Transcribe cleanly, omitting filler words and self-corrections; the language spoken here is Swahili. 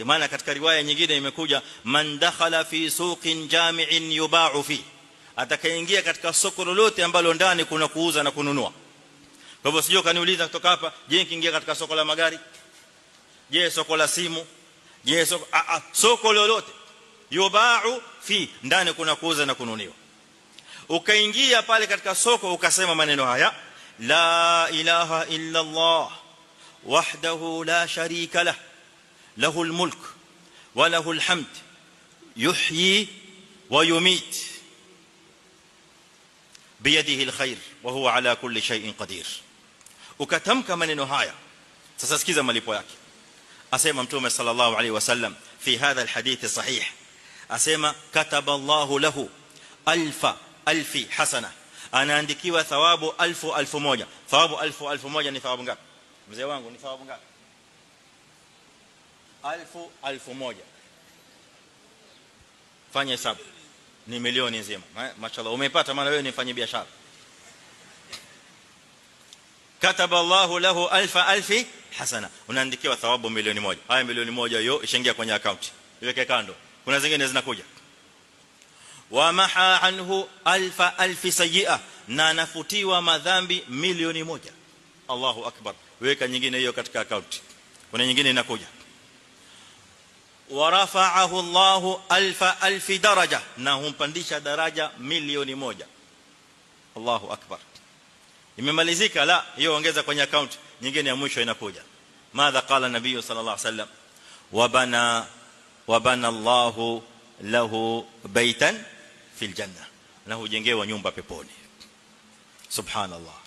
maana katika riwaya nyingine imekuja man dakhala fi suqin jami'in yuba'u fi, atakayeingia katika soko lolote ambalo ndani kuna kuuza na kununua. Kwa hivyo sio kaniuliza kutoka hapa, je nikiingia katika soko la magari, je soko la simu, je soko lolote yuba'u fi, ndani kuna kuuza na kununua. Ukaingia pale katika soko ukasema maneno haya, la ilaha illa Allah wahdahu la sharika lah له الملك وله الحمد يحيي ويميت بيده الخير وهو على كل شيء قدير. ukatamka maneno haya, sasa sikiza malipo yake. Asema mtume sallallahu alaihi wasallam fi hadha alhadith sahih, asema kataba Allahu lahu alfi hasana, anaandikiwa thawabu 1000. Thawabu 1000 ni thawabu ngapi mzee wangu? Ni thawabu ngapi? 1000 fanya hesabu, ni milioni nzima. Mashallah umepata, maana wewe ni mfanya biashara. Kataba Allahu lahu alfi hasana, unaandikiwa thawabu milioni 1. Haya milioni 1 hiyo ishaingia kwenye account, iweke kando, kuna zingine zinakuja. Wa maha anhu alfi sayyi'a, na nafutiwa madhambi milioni 1. Allahu akbar, weka nyingine hiyo katika account, kuna nyingine inakuja. ورفعه الله ألف درجة, na humpandisha daraja milioni 1. Allahu akbar. Imemalizika? La, hiyo ongeza kwenye account nyingine ya mwisho inakuja. Madha qala nabii sallallahu alaihi wasallam, wabana Allahu lahu baitan fil janna, na hujengewa nyumba peponi. Subhanallah.